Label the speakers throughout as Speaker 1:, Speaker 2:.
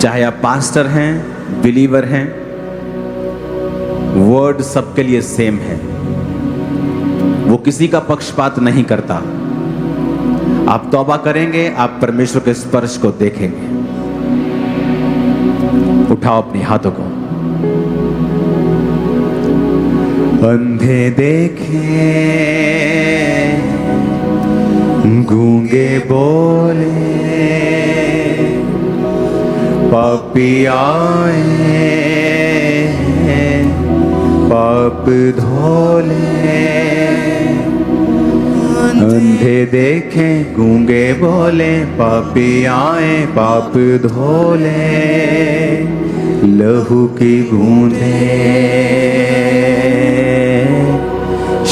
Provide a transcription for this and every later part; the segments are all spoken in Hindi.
Speaker 1: चाहे आप पास्टर हैं, बिलीवर हैं, वर्ड सबके लिए सेम है। वो किसी का पक्षपात नहीं करता। आप तौबा करेंगे, आप परमेश्वर के स्पर्श को देखेंगे। उठाओ अपने हाथों को। अंधे देखे, गूंगे बोले, पापी आए, पाप धोले। अंधे देखे, गूंगे बोले, पापी आए, पाप धोले। लहू की बूंदे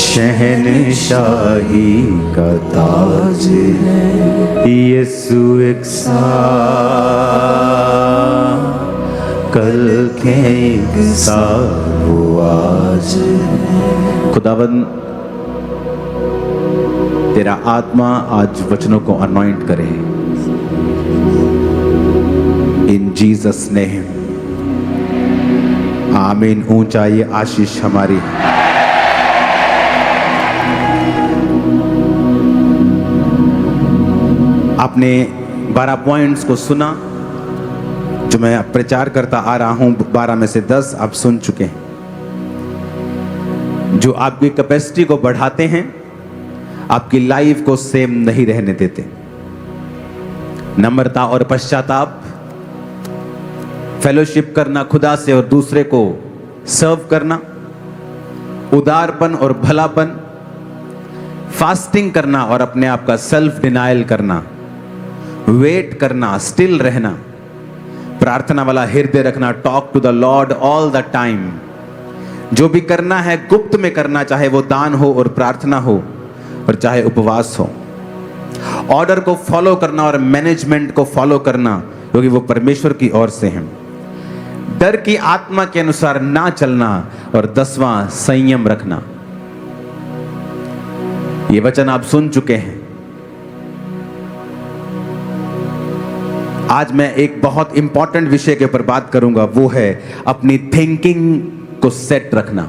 Speaker 1: शहनशाही का ताज है। यीशु एक सा कल के एक सा वो आज है। खुदावंद तेरा आत्मा आज वचनों को अनॉइंट करे इन जीसस नेम, आमीन। ऊंचा ये आशीष हमारी। आपने 12 पॉइंट्स को सुना जो मैं प्रचार करता आ रहा हूं। 12 में से 10 आप सुन चुके हैं, जो आपकी कैपेसिटी को बढ़ाते हैं, आपकी लाइफ को सेम नहीं रहने देते। नम्रता और पश्चाताप, फेलोशिप करना खुदा से और दूसरे को सर्व करना, उदारपन और भलापन, फास्टिंग करना और अपने आप का सेल्फ डिनायल करना, वेट करना, स्टिल रहना, प्रार्थना वाला हृदय रखना, talk to the Lord all the time. जो भी करना है गुप्त में करना, चाहे वो दान हो और प्रार्थना हो और चाहे उपवास हो। ऑर्डर को फॉलो करना और मैनेजमेंट को फॉलो करना, क्योंकि वो परमेश्वर की ओर से है। डर की आत्मा के अनुसार ना चलना और 10वां संयम रखना। ये वचन आप सुन चुके हैं। आज मैं एक बहुत इंपॉर्टेंट विषय के ऊपर बात करूंगा, वो है अपनी थिंकिंग को सेट रखना।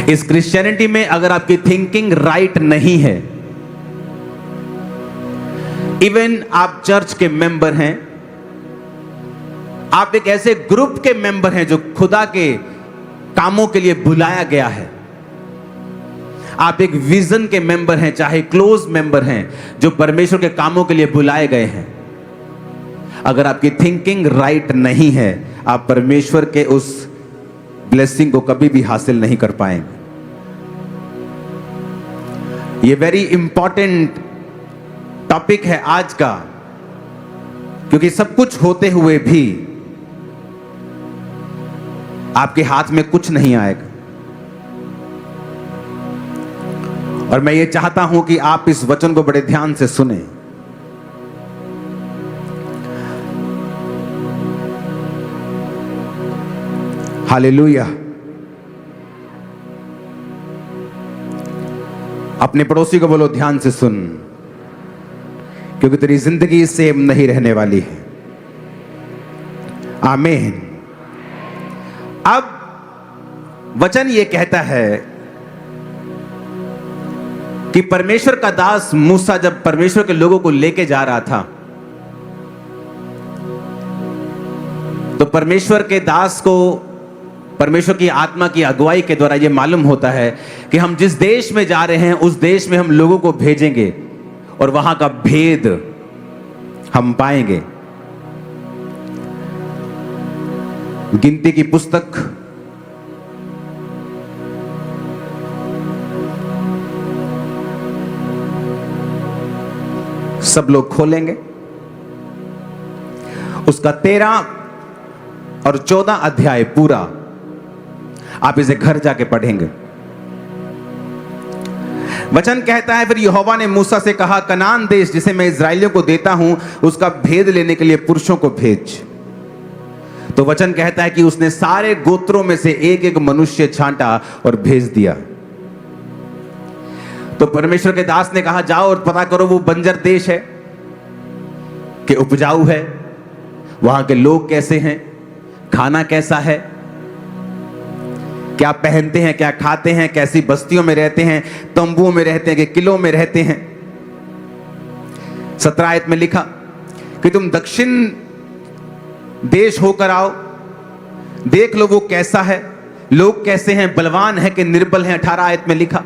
Speaker 1: इस क्रिश्चियनिटी में अगर आपकी थिंकिंग राइट नहीं है, इवन आप चर्च के मेंबर हैं, आप एक ऐसे ग्रुप के मेंबर हैं जो खुदा के कामों के लिए बुलाया गया है, आप एक विजन के मेंबर हैं, चाहे क्लोज मेंबर हैं, जो परमेश्वर के कामों के लिए बुलाए गए हैं, अगर आपकी थिंकिंग राइट नहीं है, आप परमेश्वर के उस ब्लेसिंग को कभी भी हासिल नहीं कर पाएंगे। ये वेरी इंपॉर्टेंट टॉपिक है आज का, क्योंकि सब कुछ होते हुए भी आपके हाथ में कुछ नहीं आएगा। और मैं ये चाहता हूं कि आप इस वचन को बड़े ध्यान से सुने। हालेलुया। अपने पड़ोसी को बोलो, ध्यान से सुन, क्योंकि तेरी जिंदगी सेम नहीं रहने वाली है। आमीन। अब वचन ये कहता है कि परमेश्वर का दास मूसा जब परमेश्वर के लोगों को लेके जा रहा था, तो परमेश्वर के दास को परमेश्वर की आत्मा की अगुवाई के द्वारा यह मालूम होता है कि हम जिस देश में जा रहे हैं उस देश में हम लोगों को भेजेंगे और वहां का भेद हम पाएंगे। गिनती की पुस्तक सब लोग खोलेंगे, उसका 13 और 14 अध्याय पूरा आप इसे घर जाके पढ़ेंगे। वचन कहता है, फिर यहोवा ने मूसा से कहा, कनान देश जिसे मैं इस्राएलियों को देता हूं, उसका भेद लेने के लिए पुरुषों को भेज। तो वचन कहता है कि उसने सारे गोत्रों में से एक एक मनुष्य छांटा और भेज दिया। तो परमेश्वर के दास ने कहा, जाओ और पता करो वो बंजर देश है कि कि उपजाऊ है, वहां के लोग कैसे हैं, खाना कैसा है, क्या पहनते हैं, क्या खाते हैं, कैसी बस्तियों में रहते हैं, तंबुओं में रहते हैं कि किलों में रहते हैं। 17 आयत में लिखा कि तुम दक्षिण देश होकर आओ, देख लो वो कैसा है, लोग कैसे हैं, बलवान है कि निर्बल हैं। 18 आयत में लिखा।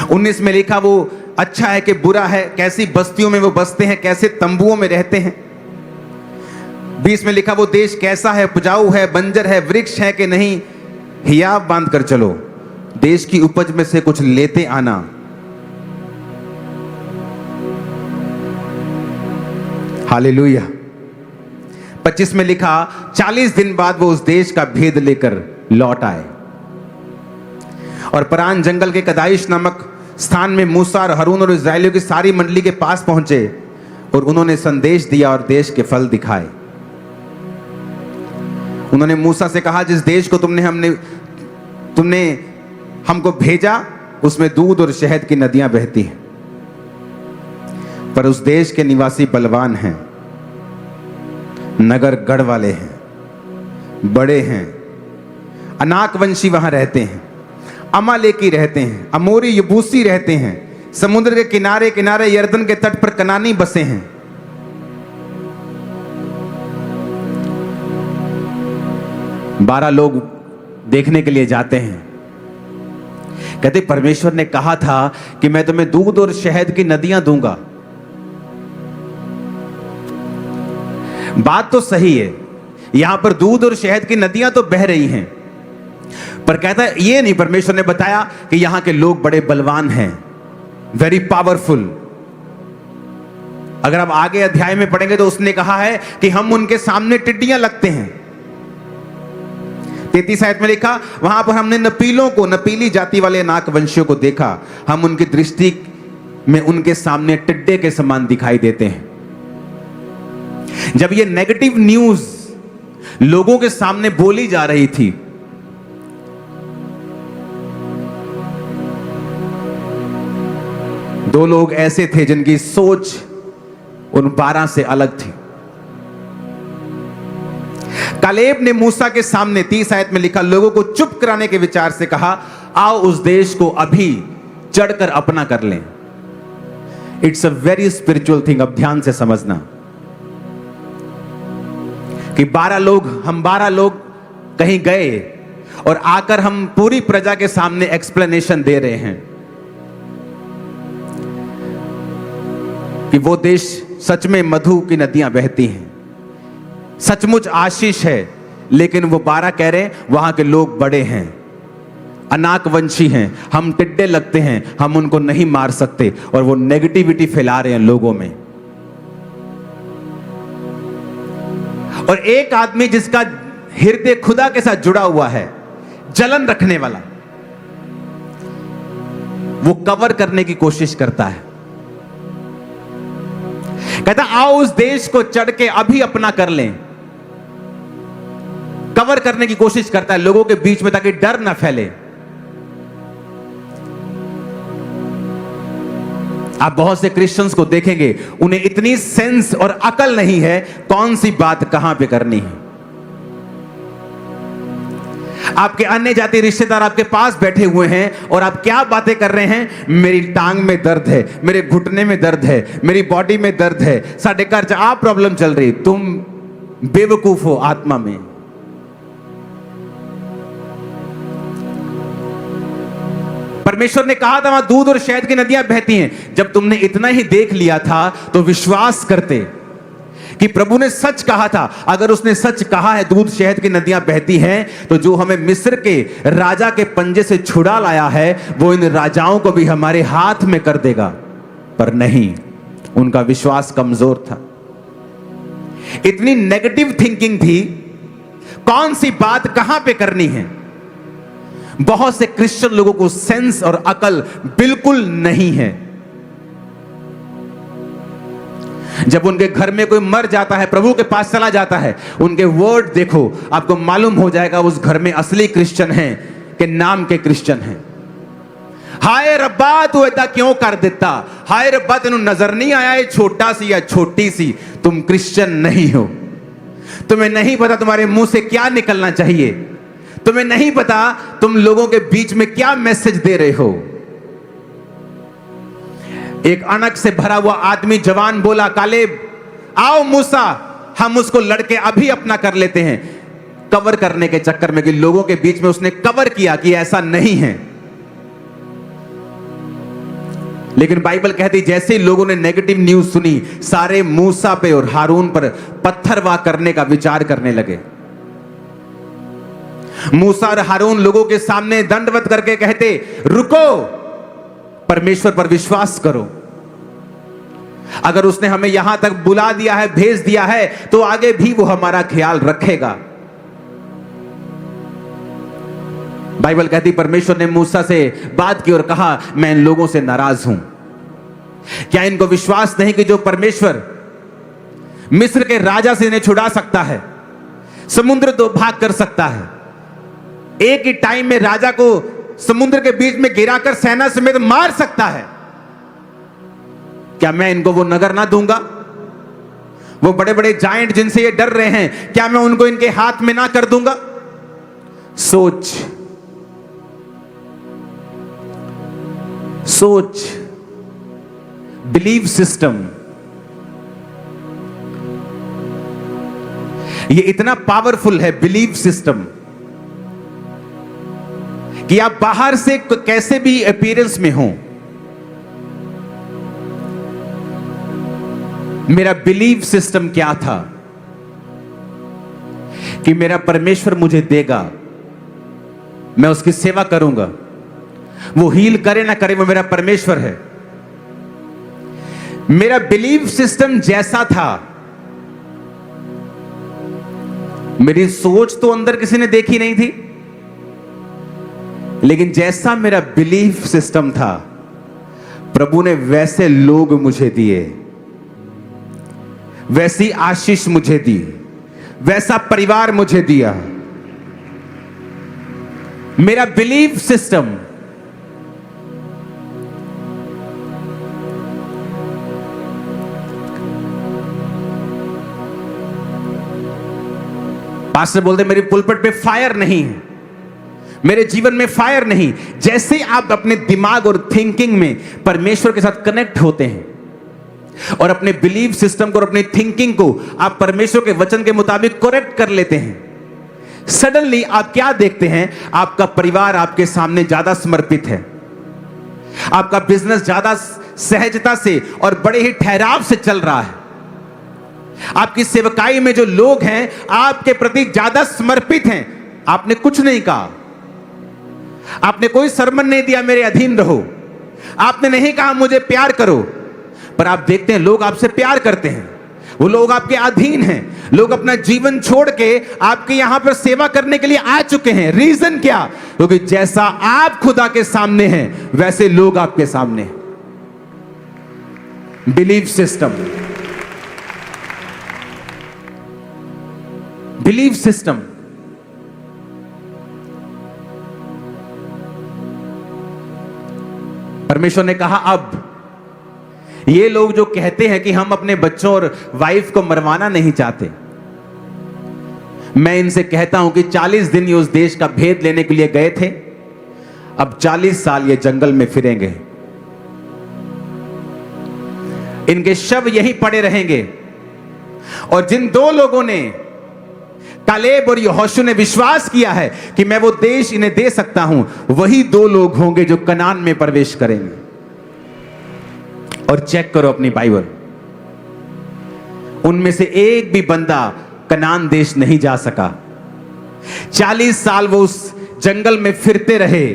Speaker 1: 19 में लिखा वो अच्छा है कि बुरा है, कैसी बस्तियों में वो बसते हैं, कैसे तंबुओं में रहते हैं। 20 में लिखा वो देश कैसा है, उपजाऊ है, बंजर है, वृक्ष है कि नहीं, हियाव बांध कर चलो, देश की उपज में से कुछ लेते आना। हालेलुया। 25 में लिखा 40 दिन बाद वो उस देश का भेद लेकर लौट आए और परान जंगल के कदाइश नामक स्थान में मूसा और हारून और इस्राएलियों की सारी मंडली के पास पहुंचे और उन्होंने संदेश दिया और देश के फल दिखाए। उन्होंने मूसा से कहा, जिस देश को तुमने हमको भेजा उसमें दूध और शहद की नदियां बहती हैं, पर उस देश के निवासी बलवान हैं, नगर गढ़ वाले हैं, बड़े हैं, अनाकवंशी वहां रहते हैं, अमालेकी रहते हैं, अमोरी यबूसी रहते हैं, समुद्र के किनारे किनारे यर्दन के तट पर कनानी बसे हैं। बारह लोग देखने के लिए जाते हैं, कहते परमेश्वर ने कहा था कि मैं तुम्हें दूध और शहद की नदियां दूंगा। बात तो सही है, यहां पर दूध और शहद की नदियां तो बह रही हैं, पर कहता है ये नहीं, परमेश्वर ने बताया कि यहां के लोग बड़े बलवान हैं, वेरी पावरफुल। अगर आप आगे अध्याय में पढ़ेंगे तो उसने कहा है कि हम उनके सामने टिड्डियां लगते हैं। 33 आयत में लिखा, वहां पर हमने नपीलों को, नपीली जाति वाले नाकवंशियों को देखा, हम उनकी दृष्टि में उनके सामने टिड्डे के समान दिखाई देते हैं। जब ये नेगेटिव न्यूज लोगों के सामने बोली जा रही थी, दो लोग ऐसे थे जिनकी सोच उन 12 से अलग थी। कालेब ने मूसा के सामने 30 आयत में लिखा, लोगों को चुप कराने के विचार से कहा, आओ उस देश को अभी चढ़कर अपना कर लें। It's a very spiritual thing. अब ध्यान से समझना कि हम 12 लोग कहीं गए और आकर हम पूरी प्रजा के सामने एक्सप्लेनेशन दे रहे हैं कि वो देश सच में मधु की नदियां बहती हैं, सचमुच आशीष है। लेकिन वो 12 कह रहे हैं वहां के लोग बड़े हैं, अनाकवंशी हैं, हम टिड्डे लगते हैं, हम उनको नहीं मार सकते, और वो नेगेटिविटी फैला रहे हैं लोगों में। और एक आदमी जिसका हृदय खुदा के साथ जुड़ा हुआ है, जलन रखने वाला, वो कवर करने की कोशिश करता है, कहता आओ उस देश को चढ़ के अभी अपना कर लें। कवर करने की कोशिश करता है लोगों के बीच में ताकि डर ना फैले। आप बहुत से क्रिश्चियंस को देखेंगे, उन्हें इतनी सेंस और अकल नहीं है कौन सी बात कहां पे करनी है। आपके अन्य जाति रिश्तेदार आपके पास बैठे हुए हैं और आप क्या बातें कर रहे हैं, मेरी टांग में दर्द है, मेरे घुटने में दर्द है, मेरी बॉडी में दर्द है, साढ़े घर आ प्रॉब्लम चल रही। तुम बेवकूफ हो आत्मा में। परमेश्वर ने कहा था वहां दूध और शहद की नदियां बहती हैं। जब तुमने इतना ही देख लिया था तो विश्वास करते कि प्रभु ने सच कहा था। अगर उसने सच कहा है दूध शहद की नदियां बहती हैं, तो जो हमें मिस्र के राजा के पंजे से छुड़ा लाया है वो इन राजाओं को भी हमारे हाथ में कर देगा। पर नहीं, उनका विश्वास कमजोर था, इतनी नेगेटिव थिंकिंग थी, कौन सी बात कहां पे करनी है। बहुत से क्रिश्चियन लोगों को सेंस और अकल बिल्कुल नहीं है। जब उनके घर में कोई मर जाता है, प्रभु के पास चला जाता है, उनके वर्ड देखो, आपको मालूम हो जाएगा उस घर में असली क्रिश्चियन हैं कि नाम के क्रिश्चियन हैं। हाय रब्बा तू ऐसा क्यों कर देता, हाय रब्बा तेनू नजर नहीं आया ये छोटा सी या छोटी सी, तुम क्रिश्चियन नहीं हो, तुम्हें नहीं पता तुम्हारे मुंह से क्या निकलना चाहिए, तुम्हें नहीं पता तुम लोगों के बीच में क्या मैसेज दे रहे हो। एक अनक से भरा हुआ आदमी जवान बोला, कालेब आओ मूसा हम उसको लड़के अभी अपना कर लेते हैं। कवर करने के चक्कर में कि लोगों के बीच में उसने कवर किया कि ऐसा नहीं है। लेकिन बाइबल कहती जैसे ही लोगों ने नेगेटिव न्यूज सुनी, सारे मूसा पे और हारून पर पत्थरवाह करने का विचार करने लगे। मूसा और हारून लोगों के सामने दंडवत करके कहते, रुको, परमेश्वर पर विश्वास करो। अगर उसने हमें यहां तक बुला दिया है, भेज दिया है, तो आगे भी वो हमारा ख्याल रखेगा। बाइबल कहती परमेश्वर ने मूसा से बात की और कहा, मैं इन लोगों से नाराज हूं। क्या इनको विश्वास नहीं कि जो परमेश्वर मिस्र के राजा से इन्हें छुड़ा सकता है, समुद्र दो भाग कर सकता है, एक ही टाइम में राजा को समुद्र के बीच में गिराकर सेना समेत मार सकता है, क्या मैं इनको वो नगर ना दूंगा? वो बड़े बड़े जायंट जिनसे ये डर रहे हैं, क्या मैं उनको इनके हाथ में ना कर दूंगा? सोच, सोच, बिलीव सिस्टम। ये इतना पावरफुल है बिलीव सिस्टम कि आप बाहर से कैसे भी अपीयरेंस में हो, मेरा बिलीव सिस्टम क्या था कि मेरा परमेश्वर मुझे देगा, मैं उसकी सेवा करूंगा, वो हील करे ना करे वो मेरा परमेश्वर है। मेरा बिलीव सिस्टम जैसा था, मेरी सोच तो अंदर किसी ने देखी नहीं थी, लेकिन जैसा मेरा बिलीव सिस्टम था, प्रभु ने वैसे लोग मुझे दिए, वैसी आशीष मुझे दी, वैसा परिवार मुझे दिया। मेरा बिलीव सिस्टम। पास्टर बोलते मेरी पुलपट पे फायर नहीं है, मेरे जीवन में फायर नहीं। जैसे आप अपने दिमाग और थिंकिंग में परमेश्वर के साथ कनेक्ट होते हैं और अपने बिलीव सिस्टम को और अपनी थिंकिंग को आप परमेश्वर के वचन के मुताबिक करेक्ट कर लेते हैं, सडनली आप क्या देखते हैं? आपका परिवार आपके सामने ज्यादा समर्पित है, आपका बिजनेस ज्यादा सहजता से और बड़े ही ठहराव से चल रहा है, आपकी सेवकाई में जो लोग हैं आपके प्रति ज्यादा समर्पित हैं। आपने कुछ नहीं कहा, आपने कोई सरमन नहीं दिया मेरे अधीन रहो, आपने नहीं कहा मुझे प्यार करो, पर आप देखते हैं लोग आपसे प्यार करते हैं, वो लोग आपके अधीन हैं, लोग अपना जीवन छोड़ के आपके यहां पर सेवा करने के लिए आ चुके हैं। रीजन क्या? क्योंकि जैसा आप खुदा के सामने हैं वैसे लोग आपके सामने हैं। Believe system, believe system. परमेश्वर ने कहा अब ये लोग जो कहते हैं कि हम अपने बच्चों और वाइफ को मरवाना नहीं चाहते, मैं इनसे कहता हूं कि 40 दिन ये उस देश का भेद लेने के लिए गए थे, अब 40 साल ये जंगल में फिरेंगे, इनके शव यहीं पड़े रहेंगे। और जिन दो लोगों ने, कालेब और यहोशू ने विश्वास किया है कि मैं वो देश इन्हें दे सकता हूं, वही दो लोग होंगे जो कनान में प्रवेश करेंगे। और चेक करो अपनी बाइबल, उनमें से एक भी बंदा कनान देश नहीं जा सका। 40 साल वो उस जंगल में फिरते रहे,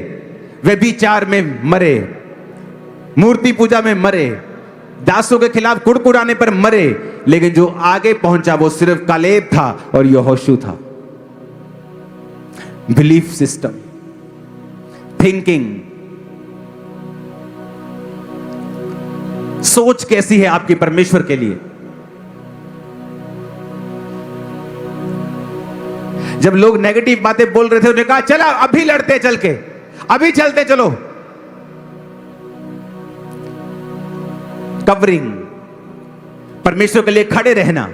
Speaker 1: व्यभिचार में मरे, मूर्ति पूजा में मरे, दासों के खिलाफ कुड़कुड़ाने पर मरे, लेकिन जो आगे पहुंचा वो सिर्फ कालेब था और यहोशू था। बिलीफ सिस्टम, थिंकिंग, सोच कैसी है आपकी परमेश्वर के लिए? जब लोग नेगेटिव बातें बोल रहे थे, उन्होंने कहा चला अभी लड़ते, चल के अभी चलते, चलो। कवरिंग, परमेश्वर के लिए खड़े रहना।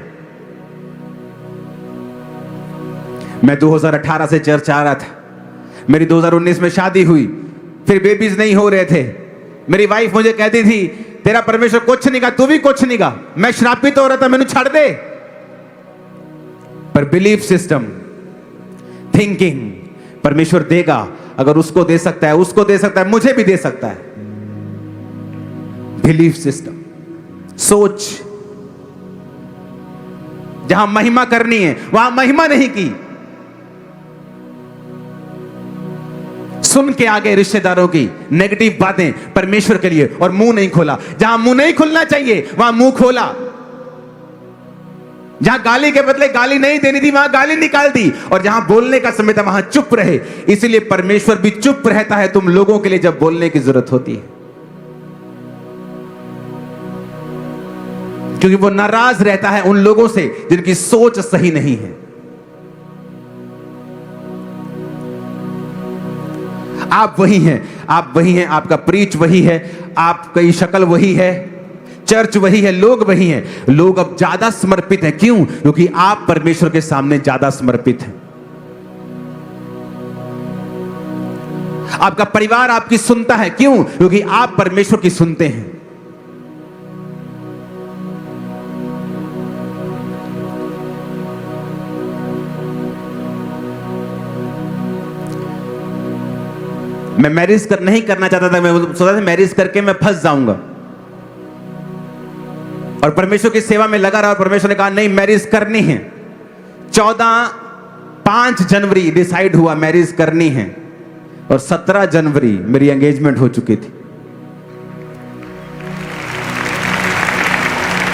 Speaker 1: मैं 2018 से चर्च आ रहा था, मेरी 2019 में शादी हुई, फिर बेबीज नहीं हो रहे थे। मेरी वाइफ मुझे कहती थी तेरा परमेश्वर कुछ नहीं का, तू भी कुछ नहीं का। मैं श्रापित हो रहा था, मैंने छाड़ दे। पर बिलीफ सिस्टम, थिंकिंग, परमेश्वर देगा, अगर उसको दे सकता है, उसको दे सकता है, मुझे भी दे सकता है। बिलीफ सिस्टम, सोच, जहां महिमा करनी है वहां महिमा नहीं की, सुन के आगे रिश्तेदारों की नेगेटिव बातें परमेश्वर के लिए, और मुंह नहीं खोला। जहां मुंह नहीं खुलना चाहिए वहां मुंह खोला। जहां गाली के बदले गाली नहीं देनी थी वहां गाली निकाल दी, और जहां बोलने का समय था वहां चुप रहे। इसलिए परमेश्वर भी चुप रहता है तुम लोगों के लिए जब बोलने की जरूरत होती है, क्योंकि वो नाराज रहता है उन लोगों से जिनकी सोच सही नहीं है। आप वही हैं, आप वही हैं, आपका प्रीच वही है, आपकी शक्ल वही है, चर्च वही है, लोग वही हैं। लोग अब ज्यादा समर्पित हैं। क्यों? क्योंकि आप परमेश्वर के सामने ज्यादा समर्पित हैं। आपका परिवार आपकी सुनता है। क्यों? क्योंकि आप परमेश्वर की सुनते हैं। मैं मैरिज नहीं करना चाहता था, मैं सोचा था मैरिज करके मैं फंस जाऊंगा, और परमेश्वर की सेवा में लगा रहा, और परमेश्वर ने कहा नहीं मैरिज करनी है। 5 जनवरी डिसाइड हुआ मैरिज करनी है, और 17 जनवरी मेरी एंगेजमेंट हो चुकी थी।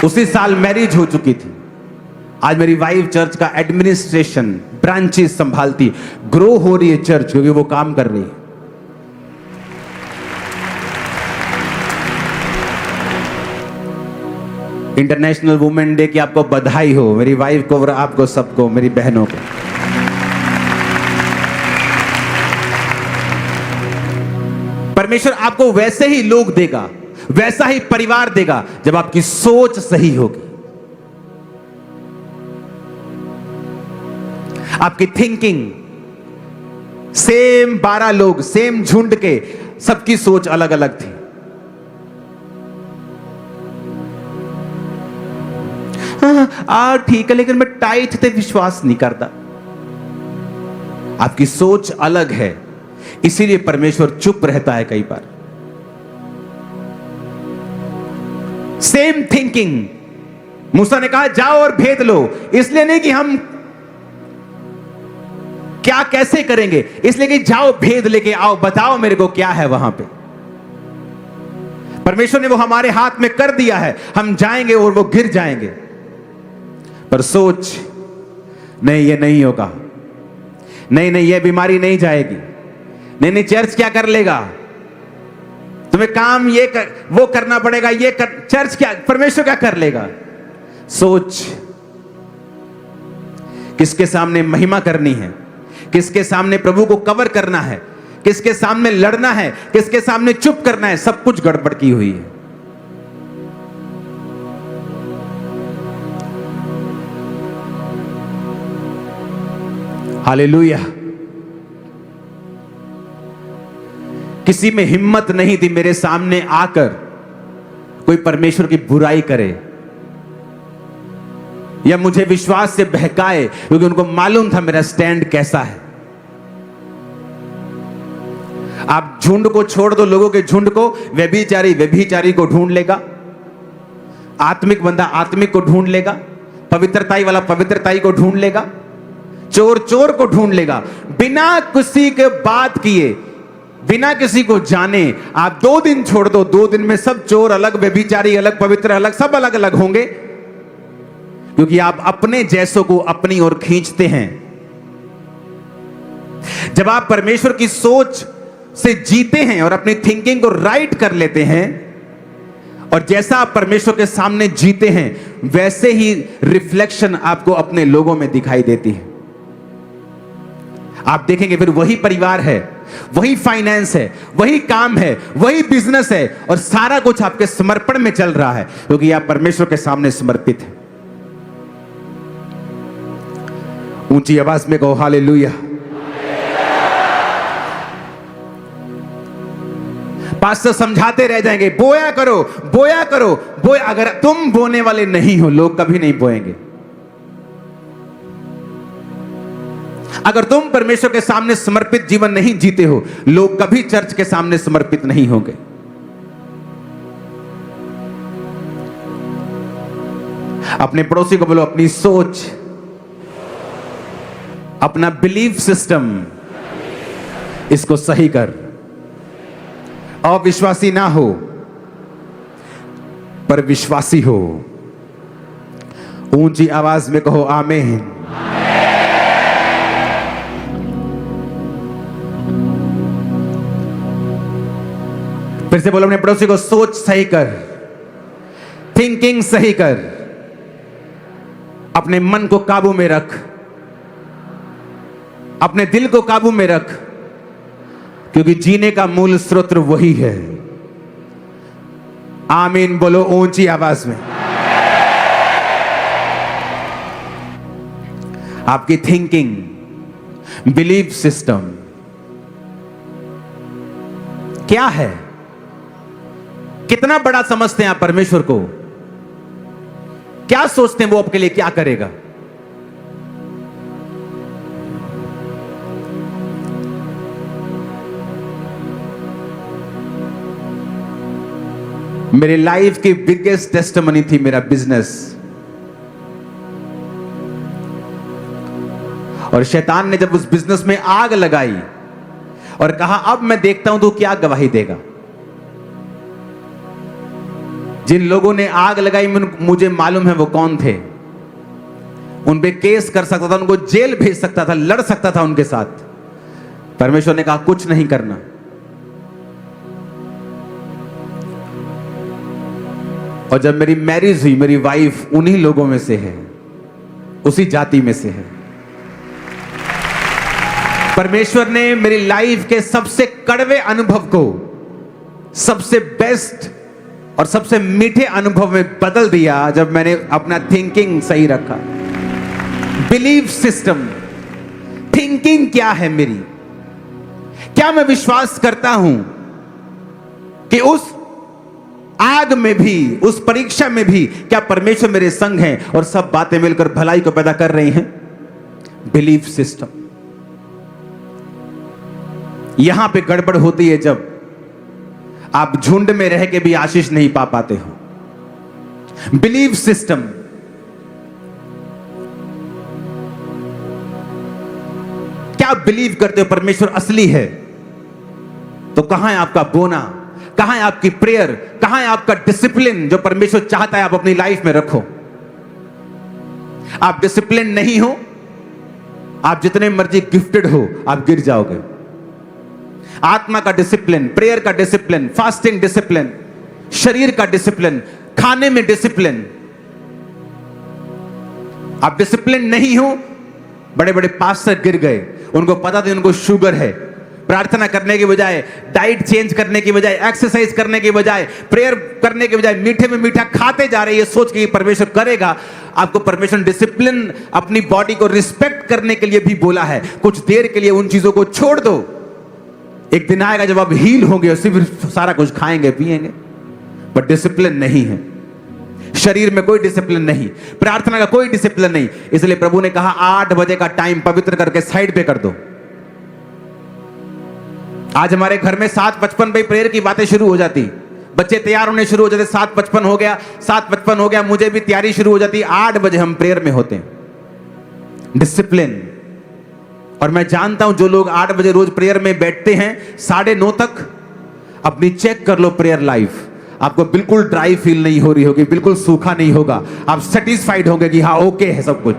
Speaker 1: उसी साल मैरिज हो चुकी थी। आज मेरी वाइफ चर्च का एडमिनिस्ट्रेशन ब्रांचेस संभालती, ग्रो हो रही है चर्च, क्योंकि वो काम कर रही है। इंटरनेशनल वुमेन डे की आपको बधाई हो, मेरी वाइफ को और आपको सबको, मेरी बहनों को। परमेश्वर आपको वैसे ही लोग देगा, वैसा ही परिवार देगा जब आपकी सोच सही होगी, आपकी थिंकिंग। सेम 12 लोग, सेम झुंड के, सबकी सोच अलग अलग थी। ठीक है, लेकिन मैं टाइट ते विश्वास नहीं करता। आपकी सोच अलग है, इसीलिए परमेश्वर चुप रहता है कई बार। सेम थिंकिंग, मूसा ने कहा जाओ और भेद लो, इसलिए नहीं कि हम क्या कैसे करेंगे, इसलिए कि जाओ भेद लेके आओ, बताओ मेरे को क्या है वहां पे। परमेश्वर ने वो हमारे हाथ में कर दिया है, हम जाएंगे और वो गिर जाएंगे। पर सोच नहीं, ये नहीं होगा, नहीं नहीं ये बीमारी नहीं जाएगी, नहीं नहीं चर्च क्या कर लेगा, तुम्हें काम ये वो करना पड़ेगा, ये चर्च क्या, परमेश्वर क्या कर लेगा। सोच, किसके सामने महिमा करनी है, किसके सामने प्रभु को कवर करना है, किसके सामने लड़ना है, किसके सामने चुप करना है, सब कुछ गड़बड़ की हुई है। हालेलुया। किसी में हिम्मत नहीं थी मेरे सामने आकर कोई परमेश्वर की बुराई करे या मुझे विश्वास से बहकाए, क्योंकि उनको मालूम था मेरा स्टैंड कैसा है। आप झुंड को छोड़ दो, लोगों के झुंड को, व्यभिचारी को ढूंढ लेगा, आत्मिक बंदा आत्मिक को ढूंढ लेगा, पवित्रताई वाला पवित्रताई को ढूंढ लेगा, चोर को ढूंढ लेगा। बिना किसी के बात किए, बिना किसी को जाने आप 2 दिन छोड़ दो, 2 दिन में सब चोर अलग, व्यभिचारी अलग, पवित्र अलग, सब अलग अलग होंगे, क्योंकि आप अपने जैसों को अपनी ओर खींचते हैं। जब आप परमेश्वर की सोच से जीते हैं और अपनी थिंकिंग को राइट कर लेते हैं, और जैसा आप परमेश्वर के सामने जीते हैं, वैसे ही रिफ्लेक्शन आपको अपने लोगों में दिखाई देती है। आप देखेंगे फिर वही परिवार है वही फाइनेंस है, वही काम है, वही बिजनेस है, और सारा कुछ आपके समर्पण में चल रहा है क्योंकि आप परमेश्वर के सामने समर्पित हैं। ऊंची आवाज में कहो हालेलुया। पास्टर समझाते रह जाएंगे, बोया करो, बोया करो, बोया। अगर तुम बोने वाले नहीं हो, लोग कभी नहीं बोएंगे। अगर तुम परमेश्वर के सामने समर्पित जीवन नहीं जीते हो, लोग कभी चर्च के सामने समर्पित नहीं होंगे। अपने पड़ोसी को बोलो, अपनी सोच, अपना बिलीफ सिस्टम, इसको सही कर। अविश्वासी ना हो, पर विश्वासी हो। ऊंची आवाज में कहो आमीन। फिर से बोलो अपने पड़ोसी को, सोच सही कर, थिंकिंग सही कर, अपने मन को काबू में रख, अपने दिल को काबू में रख, क्योंकि जीने का मूल स्रोत वही है। आमीन बोलो ऊंची आवाज में। आपकी थिंकिंग, बिलीफ सिस्टम क्या है? कितना बड़ा समझते हैं आप परमेश्वर को? क्या सोचते हैं वो आपके लिए क्या करेगा? मेरी लाइफ की बिगेस्ट टेस्टिमनी थी मेरा बिजनेस। और शैतान ने जब उस बिजनेस में आग लगाई और कहा अब मैं देखता हूं तू क्या गवाही देगा। जिन लोगों ने आग लगाई मुझे मालूम है वो कौन थे। उन पे केस कर सकता था, उनको जेल भेज सकता था, लड़ सकता था उनके साथ। परमेश्वर ने कहा कुछ नहीं करना। और जब मेरी मैरिज हुई, मेरी वाइफ उन्हीं लोगों में से है, उसी जाति में से है। परमेश्वर ने मेरी लाइफ के सबसे कड़वे अनुभव को सबसे बेस्ट और सबसे मीठे अनुभव में बदल दिया जब मैंने अपना थिंकिंग सही रखा। बिलीफ सिस्टम, थिंकिंग क्या है मेरी? क्या मैं विश्वास करता हूं कि उस आग में भी, उस परीक्षा में भी क्या परमेश्वर मेरे संग हैं और सब बातें मिलकर भलाई को पैदा कर रही हैं? Belief system. यहां पे गड़बड़ होती है जब आप झुंड में रह के भी आशीष नहीं पा पाते हो। बिलीफ सिस्टम, क्या आप बिलीव करते हो परमेश्वर असली है? तो कहां है आपका बोना? कहां है आपकी प्रेयर? कहां है आपका डिसिप्लिन जो परमेश्वर चाहता है आप अपनी लाइफ में रखो? आप डिसिप्लिन नहीं हो, आप जितने मर्जी गिफ्टेड हो, आप गिर जाओगे। आत्मा का डिसिप्लिन, प्रेयर का डिसिप्लिन, फास्टिंग डिसिप्लिन, शरीर का डिसिप्लिन, खाने में डिसिप्लिन। आप डिसिप्लिन नहीं हो। बड़े बड़े पास्टर गिर गए, उनको पता था उनको शुगर है। प्रार्थना करने की बजाय, डाइट चेंज करने की बजाय, एक्सरसाइज करने की बजाय, प्रेयर करने की बजाय मीठे में मीठा खाते जा रहे हैं, ये सोच के परमेश्वर करेगा। आपको परमेश्वर डिसिप्लिन, अपनी बॉडी को रिस्पेक्ट करने के लिए भी बोला है। कुछ देर के लिए उन चीजों को छोड़ दो। एक दिन आएगा जब आप हील होंगे और सिर्फ सारा कुछ खाएंगे पिएंगे, बट डिसिप्लिन नहीं है। शरीर में कोई डिसिप्लिन नहीं, प्रार्थना का कोई डिसिप्लिन नहीं। इसलिए प्रभु ने कहा 8 बजे का टाइम पवित्र करके साइड पे कर दो। आज हमारे घर में 7:55 पे प्रेयर की बातें शुरू हो जाती, बच्चे तैयार होने शुरू हो जाते। 7:55 हो गया, 7:55 हो गया, मुझे भी तैयारी शुरू हो जाती। 8 बजे हम प्रेयर में होते हैं। डिसिप्लिन। और मैं जानता हूं जो लोग 8 बजे रोज प्रेयर में बैठते हैं, 9:30 तक अपनी चेक कर लो प्रेयर लाइफ। आपको बिल्कुल ड्राई फील नहीं हो रही होगी, बिल्कुल सूखा नहीं होगा। आप सेटिस्फाइड होंगे कि हाँ ओके है सब कुछ।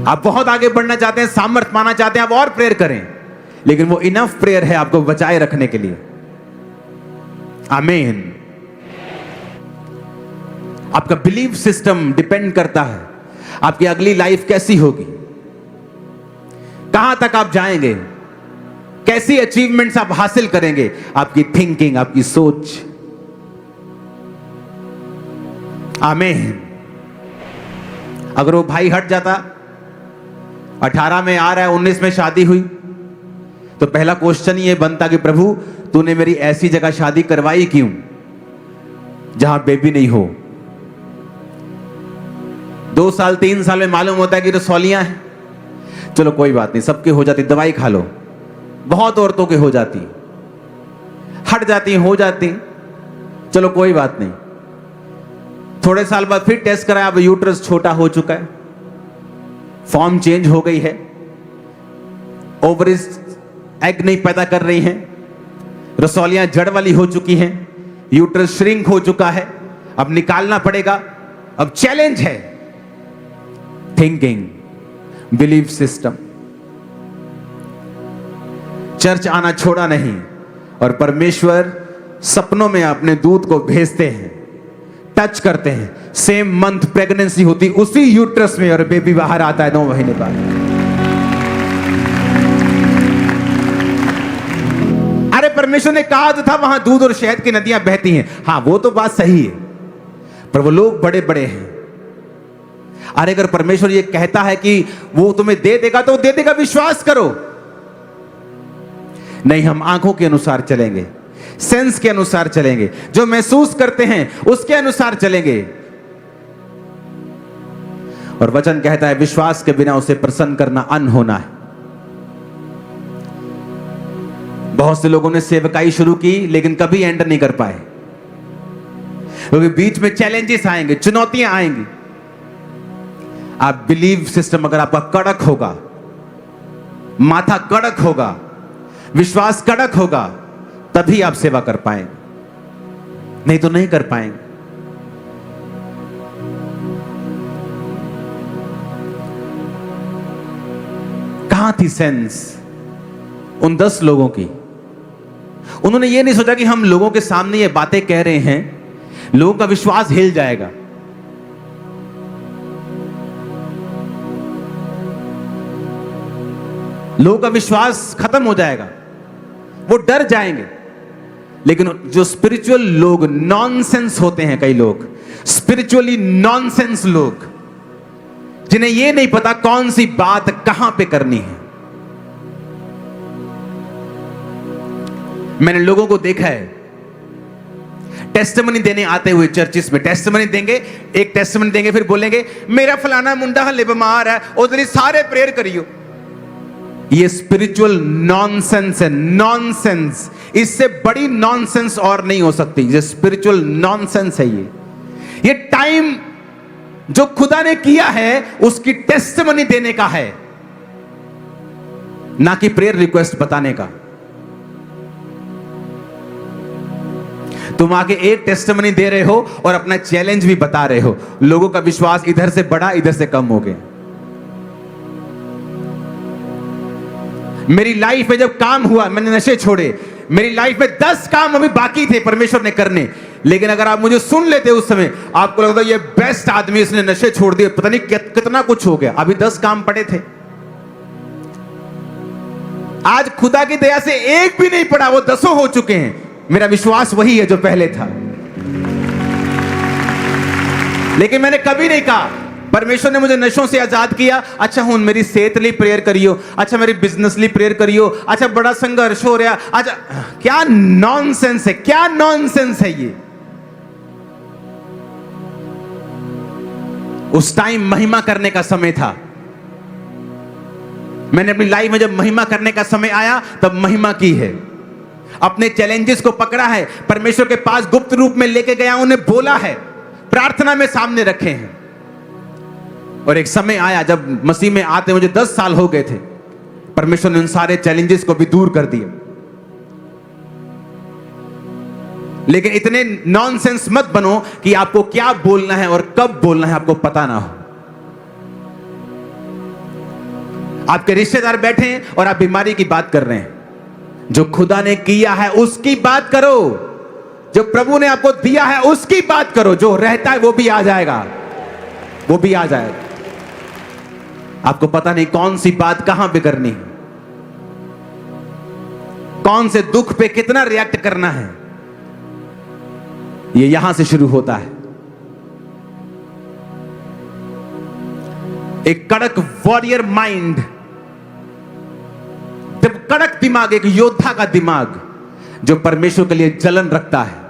Speaker 1: आप बहुत आगे बढ़ना चाहते हैं, सामर्थ्य पाना चाहते हैं, आप और प्रेयर करें, लेकिन वो इनफ प्रेयर है आपको बचाए रखने के लिए। आमीन। आपका बिलीफ सिस्टम डिपेंड करता है आपकी अगली लाइफ कैसी होगी। कहां तक आप जाएंगे, कैसी अचीवमेंट्स आप हासिल करेंगे, आपकी थिंकिंग, आपकी सोच। आमीन। अगर वो भाई हट जाता, 18 में आ रहा है, 19 में शादी हुई, तो पहला क्वेश्चन ये बनता कि प्रभु तूने मेरी ऐसी जगह शादी करवाई क्यों जहां बेबी नहीं हो। 2 साल 3 साल में मालूम होता है कि रसौलियां हैं, चलो कोई बात नहीं, सबके हो जाती, दवाई खा लो। बहुत औरतों के हो जाती, हट जाती, हो जाती, चलो कोई बात नहीं। थोड़े साल बाद फिर टेस्ट कराया, अब यूट्रस छोटा हो चुका है, फॉर्म चेंज हो गई है, ओवरीज एग नहीं पैदा कर रही हैं, रसौलियां जड़ वाली हो चुकी हैं, यूट्रस श्रिंक हो चुका है, अब निकालना पड़ेगा। अब चैलेंज है थिंकिंग, बिलीफ सिस्टम। चर्च आना छोड़ा नहीं, और परमेश्वर सपनों में अपने दूत को भेजते हैं, टच करते हैं, सेम मंथ प्रेगनेंसी होती उसी यूट्रस में, और बेबी बाहर आता है 9 महीने बाद। अरे परमेश्वर ने कहा तो था वहां दूध और शहद की नदियां बहती हैं। हां वो तो बात सही है, पर वो लोग बड़े बड़े हैं। अरे अगर परमेश्वर ये कहता है कि वो तुम्हें दे देगा तो दे देगा, विश्वास करो। नहीं, हम आंखों के अनुसार चलेंगे, सेंस के अनुसार चलेंगे, जो महसूस करते हैं उसके अनुसार चलेंगे। और वचन कहता है विश्वास के बिना उसे प्रसन्न करना अनहोना है। बहुत से लोगों ने सेवकाई शुरू की लेकिन कभी एंड नहीं कर पाए, क्योंकि बीच में चैलेंजेस आएंगे, चुनौतियां आएंगी। आप बिलीव सिस्टम अगर आपका कड़क होगा, माथा कड़क होगा, विश्वास कड़क होगा, तभी आप सेवा कर पाएंगे, नहीं तो नहीं कर पाएंगे। कहां थी सेंस उन 10 लोगों की? उन्होंने ये नहीं सोचा कि हम लोगों के सामने ये बातें कह रहे हैं, लोगों का विश्वास हिल जाएगा। लोगों का विश्वास खत्म हो जाएगा, वो डर जाएंगे। लेकिन जो स्पिरिचुअल लोग नॉनसेंस होते हैं, कई लोग स्पिरिचुअली नॉनसेंस लोग, जिन्हें यह नहीं पता कौन सी बात कहां पे करनी है। मैंने लोगों को देखा है टेस्टिमनी देने आते हुए चर्चिस में, टेस्टिमनी देंगे, एक टेस्टिमनी देंगे, फिर बोलेंगे मेरा फलाना मुंडा हले बीमार है, उधर सारे प्रेयर करियो। ये स्पिरिचुअल नॉनसेंस है, नॉनसेंस। इससे बड़ी नॉनसेंस और नहीं हो सकती। ये स्पिरिचुअल नॉनसेंस है। ये टाइम जो खुदा ने किया है उसकी टेस्टिमनी देने का है, ना कि प्रेयर रिक्वेस्ट बताने का। तुम आगे एक टेस्टिमनी दे रहे हो और अपना चैलेंज भी बता रहे हो, लोगों का विश्वास इधर से बढ़ा, इधर से कम हो गया। मेरी लाइफ में जब काम हुआ, मैंने नशे छोड़े, मेरी लाइफ में 10 काम अभी बाकी थे परमेश्वर ने करने, लेकिन अगर आप मुझे सुन लेते उस समय, आपको लगता ये बेस्ट आदमी, इसने नशे छोड़ दिए, पता नहीं कितना कुछ हो गया, अभी 10 काम पड़े थे। आज खुदा की दया से एक भी नहीं पड़ा, वो 10 हो चुके हैं। मेरा विश्वास वही है जो पहले था। लेकिन मैंने कभी नहीं कहा परमेश्वर ने मुझे नशों से आजाद किया, अच्छा हूं मेरी सेहत लिए प्रेयर करियो, अच्छा मेरी बिजनेस लिए प्रेयर करियो, अच्छा बड़ा संघर्ष हो रहा, अच्छा क्या नॉनसेंस है, क्या नॉनसेंस है ये। उस टाइम महिमा करने का समय था। मैंने अपनी लाइफ में जब महिमा करने का समय आया तब महिमा की है। अपने चैलेंजेस को पकड़ा है, परमेश्वर के पास गुप्त रूप में लेके गया, उन्हें बोला है, प्रार्थना में सामने रखे हैं। और एक समय आया जब मसीह में आते मुझे 10 साल हो गए थे, परमेश्वर ने उन सारे चैलेंजेस को भी दूर कर दिया। लेकिन इतने नॉनसेंस मत बनो कि आपको क्या बोलना है और कब बोलना है आपको पता ना हो। आपके रिश्तेदार बैठे हैं और आप बीमारी की बात कर रहे हैं। जो खुदा ने किया है उसकी बात करो, जो प्रभु ने आपको दिया है उसकी बात करो। जो रहता है वो भी आ जाएगा, वो भी आ जाएगा। आपको पता नहीं कौन सी बात कहां पे करनी है। कौन से दुख पे कितना रिएक्ट करना है, ये यहां से शुरू होता है। एक कड़क वॉरियर माइंड, जब कड़क दिमाग, एक योद्धा का दिमाग जो परमेश्वर के लिए जलन रखता है,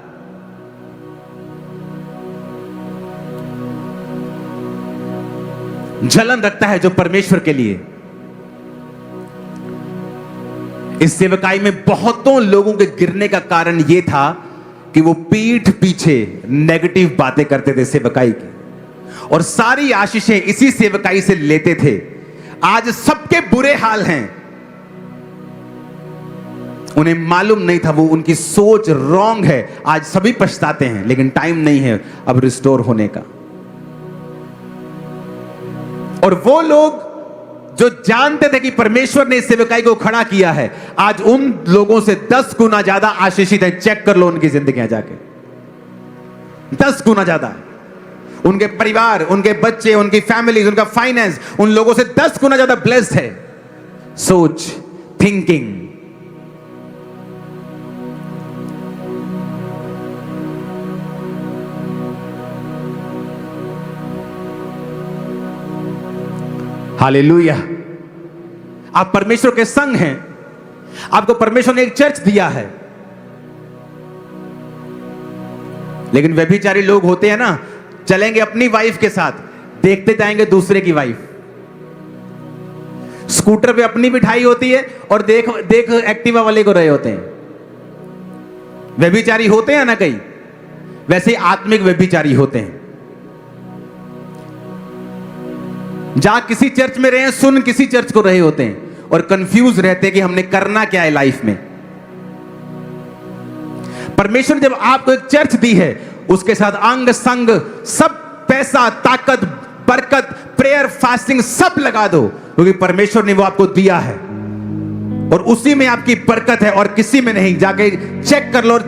Speaker 1: जलन रखता है जो परमेश्वर के लिए। इस सेवकाई में बहुतों लोगों के गिरने का कारण यह था कि वो पीठ पीछे नेगेटिव बातें करते थे सेवकाई की, और सारी आशीषें इसी सेवकाई से लेते थे। आज सबके बुरे हाल हैं, उन्हें मालूम नहीं था, वो उनकी सोच रॉन्ग है। आज सभी पछताते हैं, लेकिन टाइम नहीं है अब रिस्टोर होने का। और वो लोग जो जानते थे कि परमेश्वर ने इस सेवकाई को खड़ा किया है, आज उन लोगों से 10 गुना ज्यादा आशीषित है। चेक कर लो उनकी जिंदगियां जाके, 10 गुना ज्यादा। उनके परिवार, उनके बच्चे, उनकी फैमिलीज, उनका फाइनेंस उन लोगों से 10 गुना ज्यादा ब्लेस्ड है। सोच, थिंकिंग। हालेलुया। आप परमेश्वर के संग हैं। आपको परमेश्वर ने एक चर्च दिया है, लेकिन व्यभिचारी लोग होते हैं ना, चलेंगे अपनी वाइफ के साथ, देखते जाएंगे दूसरे की वाइफ। स्कूटर पे अपनी बिठाई होती है और देख देख एक्टिवा वाले को रहे होते हैं। व्यभिचारी होते हैं ना कई, वैसे ही आत्मिक व्यभिचारी होते हैं। जहां किसी चर्च में रहे, सुन किसी चर्च को रहे होते हैं और कंफ्यूज रहते हैं कि हमने करना क्या है लाइफ में। परमेश्वर जब आपको एक चर्च दी है, उसके साथ अंग संग सब, पैसा, ताकत, बरकत, प्रेयर, फास्टिंग सब लगा दो, क्योंकि परमेश्वर ने वो आपको दिया है और उसी में आपकी बरकत है और किसी में नहीं। जाके चेक कर लो,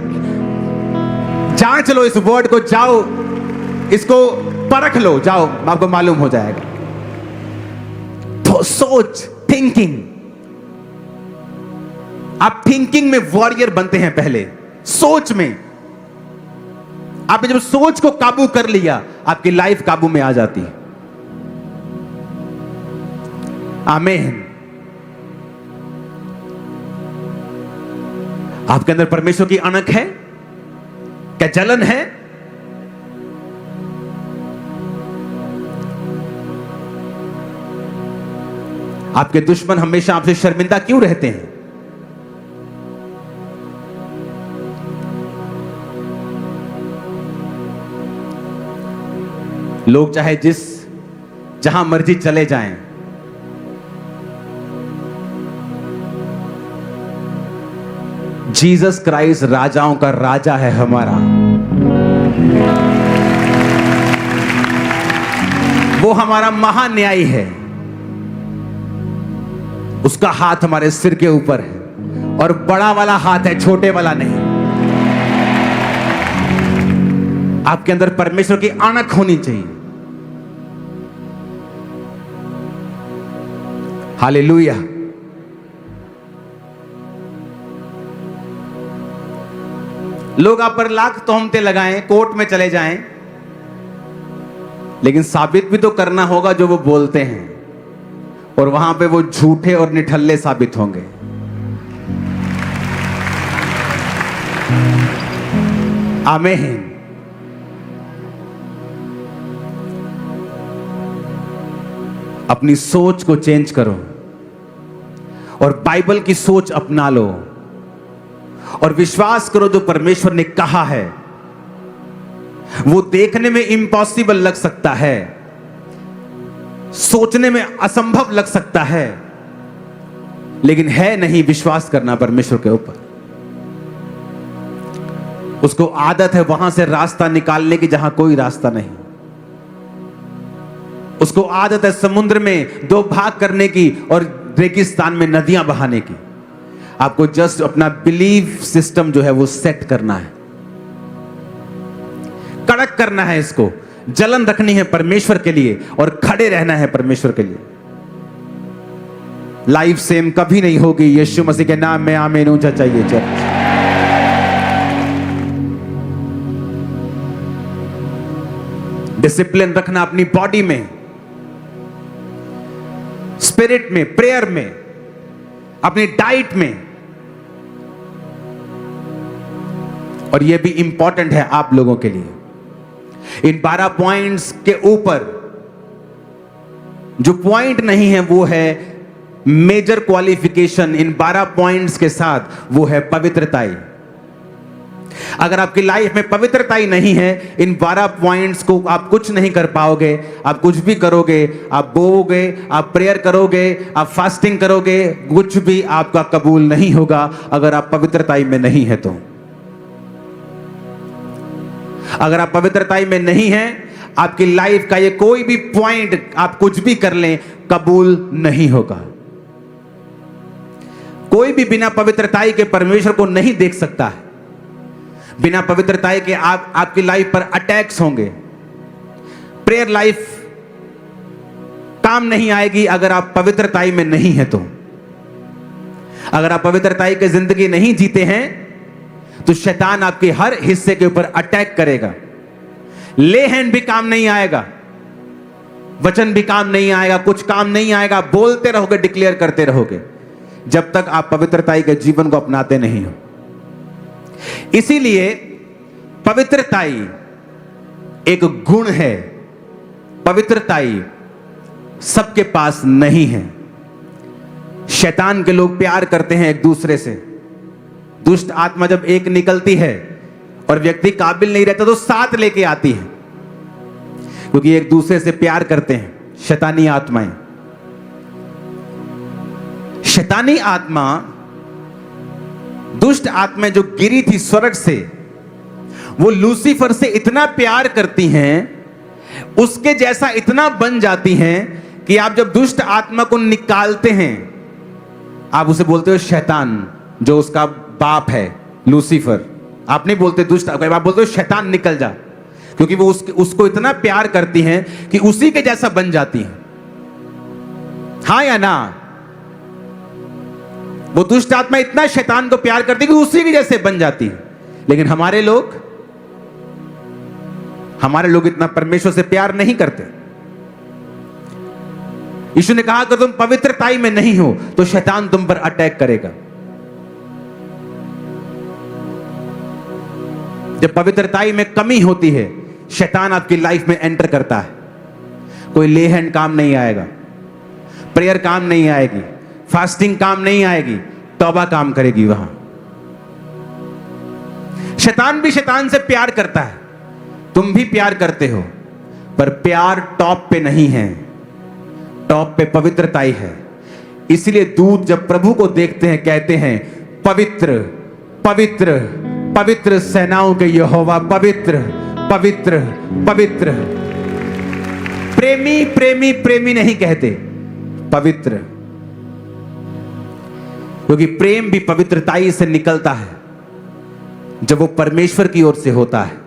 Speaker 1: जांच लो इस वर्ड को, जाओ इसको परख लो, जाओ, आपको मालूम हो जाएगा। तो सोच, थिंकिंग। आप थिंकिंग में वॉरियर बनते हैं पहले, सोच में। आपने जब सोच को काबू कर लिया, आपकी लाइफ काबू में आ जाती है। आमीन। आपके अंदर परमेश्वर की अणक है क्या? जलन है? आपके दुश्मन हमेशा आपसे शर्मिंदा क्यों रहते हैं? लोग चाहे जहां मर्जी चले जाएं, जीसस क्राइस्ट राजाओं का राजा है हमारा। वो हमारा महान्यायी है। उसका हाथ हमारे सिर के ऊपर है और बड़ा वाला हाथ है, छोटे वाला नहीं। आपके अंदर परमेश्वर की अणक होनी चाहिए। हालेलुया। लोग आप पर लाख तोहमतें लगाएं, कोर्ट में चले जाएं, लेकिन साबित भी तो करना होगा जो वो बोलते हैं, और वहां पे वो झूठे और निठल्ले साबित होंगे। आमीन। अपनी सोच को चेंज करो और बाइबल की सोच अपना लो और विश्वास करो जो परमेश्वर ने कहा है। वो देखने में इम्पॉसिबल लग सकता है, सोचने में असंभव लग सकता है, लेकिन है नहीं। विश्वास करना परमेश्वर के ऊपर। उसको आदत है वहां से रास्ता निकालने की जहां कोई रास्ता नहीं। उसको आदत है समुद्र में 2 भाग करने की और रेगिस्तान में नदियां बहाने की। आपको जस्ट अपना बिलीव सिस्टम जो है वो सेट करना है, कड़क करना है, इसको जलन रखनी है परमेश्वर के लिए और खड़े रहना है परमेश्वर के लिए। लाइफ सेम कभी नहीं होगी। यीशु मसीह के नाम में आमीन। ऊंचा चाहिए चर्च। डिसिप्लिन रखना अपनी बॉडी में, स्पिरिट में, प्रेयर में, अपनी डाइट में। और यह भी इंपॉर्टेंट है आप लोगों के लिए। इन 12 पॉइंट्स के ऊपर जो पॉइंट नहीं है वो है मेजर क्वालिफिकेशन। इन 12 पॉइंट्स के साथ वो है पवित्रताई। अगर आपकी लाइफ में पवित्रताई नहीं है, इन 12 पॉइंट्स को आप कुछ नहीं कर पाओगे। आप कुछ भी करोगे, आप बोओगे, आप प्रेयर करोगे, आप फास्टिंग करोगे, कुछ भी आपका कबूल नहीं होगा अगर आप पवित्रताई में नहीं है तो। अगर आप पवित्रताई में नहीं हैं, आपकी लाइफ का ये कोई भी पॉइंट आप कुछ भी कर लें, कबूल नहीं होगा। कोई भी बिना पवित्रताई के परमेश्वर को नहीं देख सकता है। बिना पवित्रताई के आपकी लाइफ पर अटैक्स होंगे। प्रेयर लाइफ काम नहीं आएगी अगर आप पवित्रताई में नहीं है तो। अगर आप पवित्रताई की जिंदगी नहीं जीते हैं तो शैतान आपके हर हिस्से के ऊपर अटैक करेगा। ले हैंड भी काम नहीं आएगा, वचन भी काम नहीं आएगा, कुछ काम नहीं आएगा। बोलते रहोगे, डिक्लेयर करते रहोगे, जब तक आप पवित्रताई के जीवन को अपनाते नहीं हो। इसीलिए पवित्रताई एक गुण है। पवित्रताई सबके पास नहीं है। शैतान के लोग प्यार करते हैं एक दूसरे से। दुष्ट आत्मा जब एक निकलती है और व्यक्ति काबिल नहीं रहता तो साथ लेके आती है, क्योंकि एक दूसरे से प्यार करते हैं। शैतानी आत्माएं, शैतानी आत्मा, दुष्ट आत्माएं जो गिरी थी स्वर्ग से, वो लूसीफर से इतना प्यार करती हैं, उसके जैसा इतना बन जाती हैं कि आप जब दुष्ट आत्मा को निकालते हैं, आप उसे बोलते हो शैतान, जो उसका बाप है लूसीफर। आप नहीं बोलते दुष्ट, आप बोलते हो शैतान निकल जा, क्योंकि वो उसको इतना प्यार करती हैं कि उसी के जैसा बन जाती हैं। हाँ या ना? वो दुष्ट आत्मा इतना शैतान को प्यार करती है कि उसी के जैसे बन जाती है। लेकिन हमारे लोग इतना परमेश्वर से प्यार नहीं करते। यीशु ने कहा, अगर तुम पवित्रताई में नहीं हो तो शैतान तुम पर अटैक करेगा। जब पवित्रताई में कमी होती है, शैतान आपकी लाइफ में एंटर करता है। कोई ले हैंड काम नहीं आएगा, प्रेयर काम नहीं आएगी, फास्टिंग काम नहीं आएगी, तौबा काम करेगी। वहां शैतान भी शैतान से प्यार करता है, तुम भी प्यार करते हो, पर प्यार टॉप पे नहीं है। टॉप पे पवित्रताई है। इसलिए दूत जब प्रभु को देखते हैं कहते हैं, पवित्र पवित्र पवित्र सेनाओं के यहोवा, पवित्र पवित्र पवित्र। प्रेमी प्रेमी प्रेमी नहीं कहते, पवित्र, क्योंकि प्रेम भी पवित्रताई से निकलता है जब वो परमेश्वर की ओर से होता है।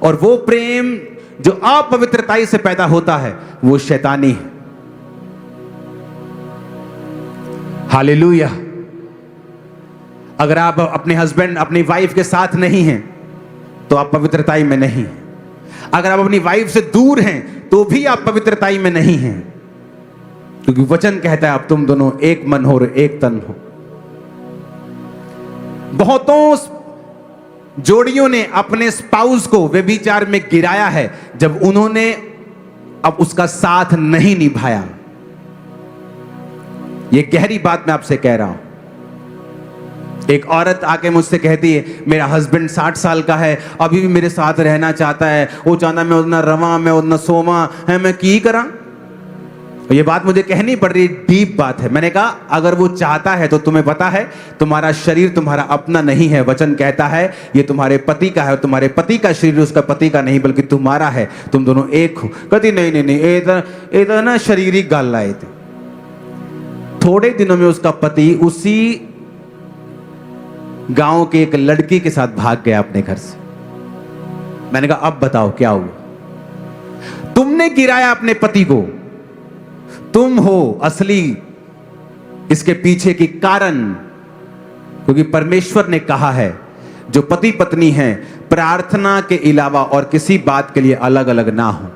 Speaker 1: और वो प्रेम जो अपवित्रताई से पैदा होता है वो शैतानी है। हालेलुया। अगर आप अपने हस्बैंड, अपनी वाइफ के साथ नहीं हैं तो आप पवित्रताई में नहीं हैं। अगर आप अपनी वाइफ से दूर हैं तो भी आप पवित्रताई में नहीं हैं, क्योंकि वचन कहता है आप तुम दोनों एक मन हो और एक तन हो। बहुतों जोड़ियों ने अपने स्पाउस को व्यभिचार में गिराया है जब उन्होंने अब उसका साथ नहीं निभाया। यह गहरी बात मैं आपसे कह रहा हूं। एक औरत आके मुझसे कहती है, मेरा हस्बैंड 60 साल का है, अभी भी मेरे साथ रहना चाहता है, वो चाहता मैं उतना रवा, मैं उतना सोमा है, मैं की करा। ये बात मुझे कहनी पड़ रही, डीप बात है। मैंने कहा, अगर वो चाहता है तो तुम्हें पता है तुम्हारा शरीर तुम्हारा अपना नहीं है। वचन कहता है ये तुम्हारे पति का है, और तुम्हारे पति का शरीर उसका पति का नहीं बल्कि तुम्हारा है, तुम दोनों एक हो। कहती नहीं नहीं नहीं, ये तो ना शरीरिक गाल लाए थे। थोड़े दिनों में उसका पति उसी गांव के एक लड़की के साथ भाग गया अपने घर से। मैंने कहा अब बताओ क्या हुआ? तुमने गिराया अपने पति को, तुम हो असली इसके पीछे की कारण, क्योंकि परमेश्वर ने कहा है जो पति पत्नी हैं प्रार्थना के अलावा और किसी बात के लिए अलग अलग ना हो।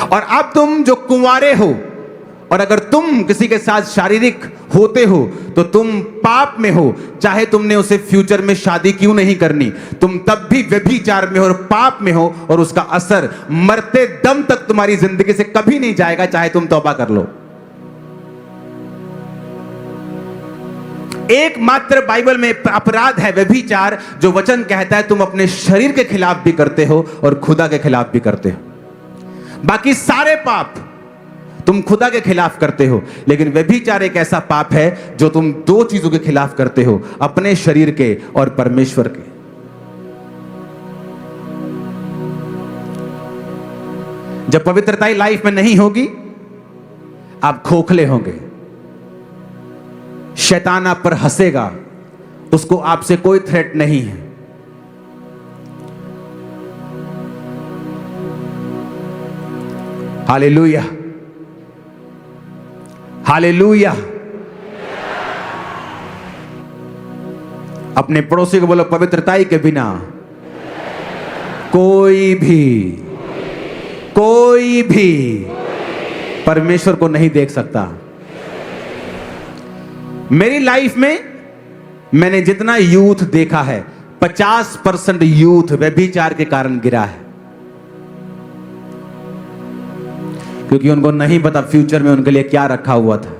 Speaker 1: और अब तुम जो कुंवारे हो और अगर तुम किसी के साथ शारीरिक होते हो तो तुम पाप में हो, चाहे तुमने उसे फ्यूचर में शादी क्यों नहीं करनी, तुम तब भी व्यभिचार में हो और पाप में हो, और उसका असर मरते दम तक तुम्हारी जिंदगी से कभी नहीं जाएगा, चाहे तुम तौबा कर लो। एकमात्र बाइबल में अपराध है व्यभिचार, जो वचन कहता है तुम अपने शरीर के खिलाफ भी करते हो और खुदा के खिलाफ भी करते हो। बाकी सारे पाप तुम खुदा के खिलाफ करते हो, लेकिन व्यभिचार एक ऐसा पाप है जो तुम दो चीजों के खिलाफ करते हो, अपने शरीर के और परमेश्वर के। जब पवित्रता लाइफ में नहीं होगी, आप खोखले होंगे, शैतान आप पर हंसेगा, उसको आपसे कोई थ्रेट नहीं है। Hallelujah, hallelujah. अपने पड़ोसी को बोलो, पवित्रताई के बिना कोई भी परमेश्वर को नहीं देख सकता। मेरी लाइफ में मैंने जितना यूथ देखा है, 50% यूथ व्यभिचार के कारण गिरा है, क्योंकि उनको नहीं पता फ्यूचर में उनके लिए क्या रखा हुआ था।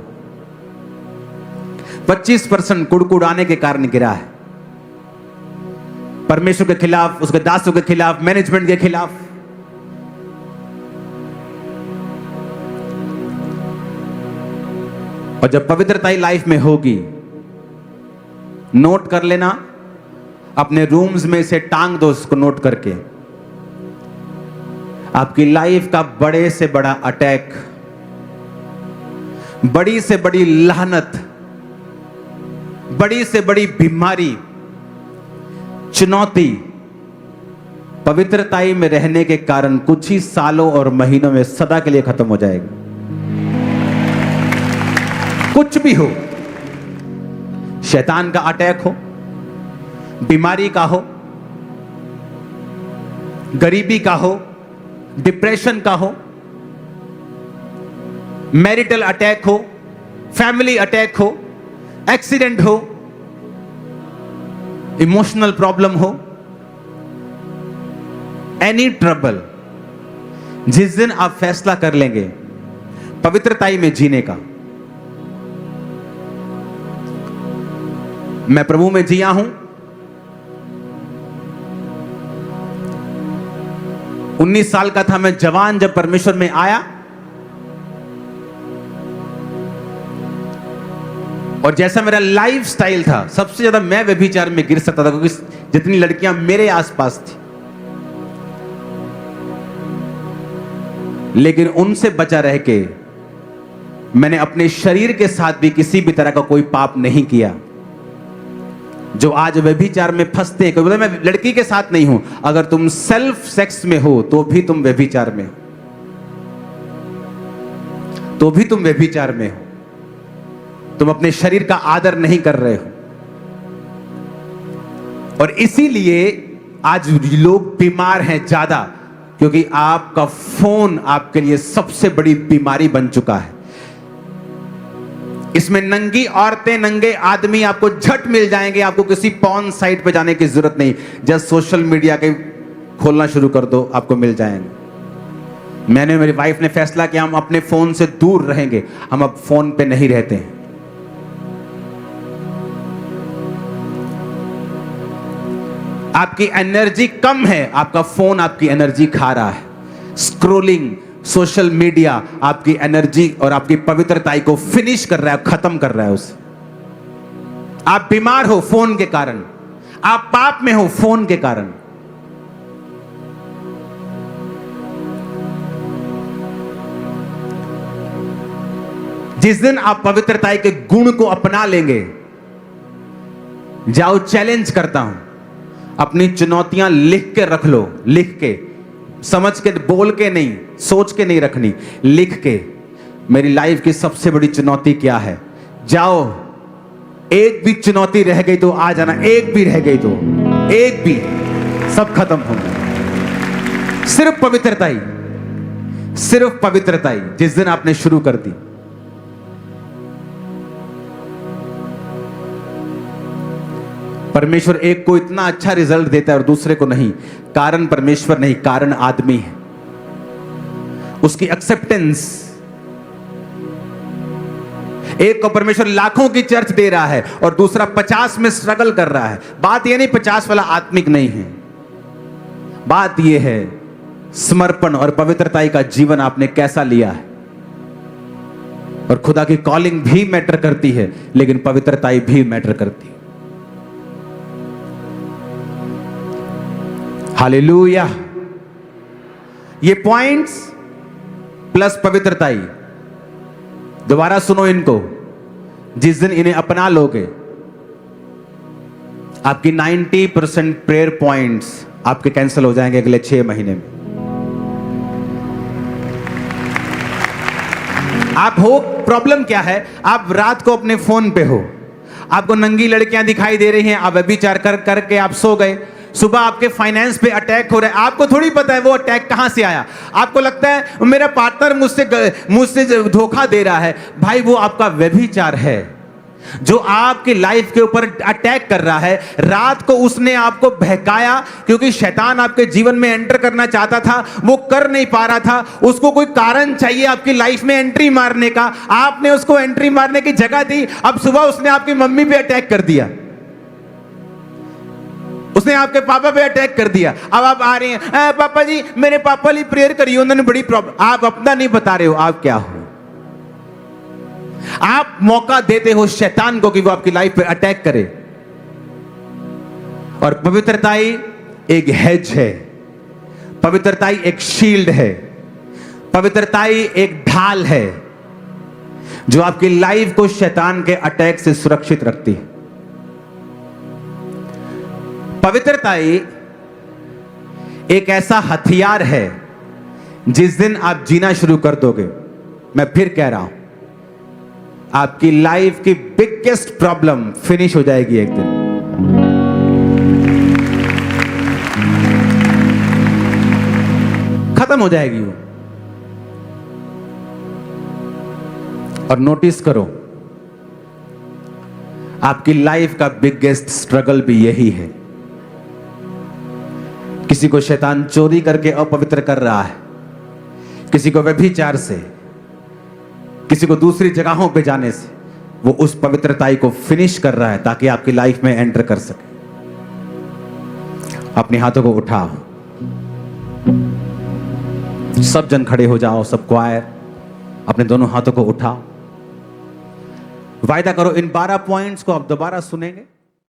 Speaker 1: 25% कुड़कुड़ाने के कारण गिरा है, परमेश्वर के खिलाफ, उसके दासों के खिलाफ, मैनेजमेंट के खिलाफ। और जब पवित्रता लाइफ में होगी, नोट कर लेना, अपने रूम्स में से टांग दो उसको नोट करके। आपकी लाइफ का बड़े से बड़ा अटैक, बड़ी से बड़ी लानत, बड़ी से बड़ी बीमारी, चुनौती पवित्रताई में रहने के कारण कुछ ही सालों और महीनों में सदा के लिए खत्म हो जाएगा। कुछ भी हो, शैतान का अटैक हो, बीमारी का हो, गरीबी का हो, डिप्रेशन का हो, मैरिटल अटैक हो, फैमिली अटैक हो, एक्सीडेंट हो, इमोशनल प्रॉब्लम हो, एनी ट्रबल, जिस दिन आप फैसला कर लेंगे पवित्रताई में जीने का। मैं प्रभु में जिया हूं, 19 साल का था मैं जवान जब परमेश्वर में आया, और जैसा मेरा लाइफ स्टाइल था, सबसे ज्यादा मैं व्यभिचार में गिर सकता था, क्योंकि जितनी लड़कियां मेरे आसपास थी, लेकिन उनसे बचा रह के मैंने अपने शरीर के साथ भी किसी भी तरह का कोई पाप नहीं किया। जो आज व्यभिचार में फंसते हैं, कोई बोलता मैं लड़की के साथ नहीं हूं, अगर तुम सेल्फ सेक्स में हो तो भी तुम व्यभिचार में हो, तो भी तुम व्यभिचार में हो। तुम अपने शरीर का आदर नहीं कर रहे हो, और इसीलिए आज लोग बीमार हैं ज्यादा, क्योंकि आपका फोन आपके लिए सबसे बड़ी बीमारी बन चुका है। इसमें नंगी औरतें, नंगे आदमी आपको झट मिल जाएंगे, आपको किसी पॉर्न साइट पे जाने की जरूरत नहीं, जस्ट सोशल मीडिया के खोलना शुरू कर दो, आपको मिल जाएंगे। मैंने, मेरी वाइफ ने फैसला किया हम अपने फोन से दूर रहेंगे, हम अब फोन पे नहीं रहते हैं। आपकी एनर्जी कम है, आपका फोन आपकी एनर्जी खा रहा है। स्क्रोलिंग, सोशल मीडिया आपकी एनर्जी और आपकी पवित्रताई को फिनिश कर रहा है, खत्म कर रहा है उसे। आप बीमार हो फोन के कारण, आप पाप में हो फोन के कारण। जिस दिन आप पवित्रताई के गुण को अपना लेंगे, जाओ चैलेंज करता हूं, अपनी चुनौतियां लिख के रख लो, लिख के, समझ के, बोल के नहीं, सोच के नहीं रखनी, लिख के। मेरी लाइफ की सबसे बड़ी चुनौती क्या है? जाओ, एक भी चुनौती रह गई तो आ जाना, एक भी रह गई तो, एक भी, सब खत्म हो गया। सिर्फ पवित्रता ही, सिर्फ पवित्रता ही। जिस दिन आपने शुरू कर दी, परमेश्वर एक को इतना अच्छा रिजल्ट देता है और दूसरे को नहीं। कारण परमेश्वर नहीं, कारण आदमी है। उसकी एक्सेप्टेंस। एक को परमेश्वर लाखों की चर्च दे रहा है और दूसरा 50 में स्ट्रगल कर रहा है। बात यह नहीं 50 वाला आत्मिक नहीं है, बात यह है समर्पण और पवित्रता का जीवन आपने कैसा लिया है। और खुदा की कॉलिंग भी मैटर करती है, लेकिन पवित्रता भी मैटर करती है। हालेलुया। ये पॉइंट्स प्लस पवित्रता, दोबारा सुनो इनको। जिस दिन इन्हें अपना लोगे, आपकी 90% प्रेयर पॉइंट्स आपके कैंसिल हो जाएंगे अगले 6 महीने में। आप हो, प्रॉब्लम क्या है? आप रात को अपने फोन पे हो, आपको नंगी लड़कियां दिखाई दे रही हैं, आप व्यभिचार कर करके आप सो गए। सुबह आपके फाइनेंस पे अटैक हो रहा है, आपको थोड़ी पता है वो अटैक कहां से आया। आपको लगता है मेरा पार्टनर मुझसे धोखा दे रहा है। भाई, वो आपका व्यभिचार है जो आपकी लाइफ के ऊपर अटैक कर रहा है। रात को उसने आपको बहकाया क्योंकि शैतान आपके जीवन में एंटर करना चाहता था, वो कर नहीं पा रहा था। उसको कोई कारण चाहिए आपकी लाइफ में एंट्री मारने का, आपने उसको एंट्री मारने की जगह दी। अब सुबह उसने आपकी मम्मी पे अटैक कर दिया, उसने आपके पापा पे अटैक कर दिया। अब आप आ रहे हैं, पापा जी मेरे पापा लिए प्रेयर करिए, उन्होंने बड़ी प्रॉब्लम। आप अपना नहीं बता रहे हो आप क्या हो। आप मौका देते हो शैतान को कि वो आपकी लाइफ पे अटैक करे। और पवित्रता एक हेज है, पवित्रता एक शील्ड है, पवित्रता एक ढाल है जो आपकी लाइफ को शैतान के अटैक से सुरक्षित रखती है। पवित्रता एक ऐसा हथियार है, जिस दिन आप जीना शुरू कर दोगे, मैं फिर कह रहा हूं, आपकी लाइफ की बिगेस्ट प्रॉब्लम फिनिश हो जाएगी एक दिन। खत्म हो जाएगी वो। और नोटिस करो, आपकी लाइफ का बिगेस्ट स्ट्रगल भी यही है। किसी को शैतान चोरी करके अपवित्र कर रहा है, किसी को व्यभिचार से, किसी को दूसरी जगहों पे जाने से, वो उस पवित्रताई को फिनिश कर रहा है ताकि आपकी लाइफ में एंटर कर सके। अपने हाथों को उठाओ, सब जन खड़े हो जाओ, सब क्वायर अपने दोनों हाथों को उठाओ। वायदा करो इन 12 पॉइंट्स को आप दोबारा सुनेंगे।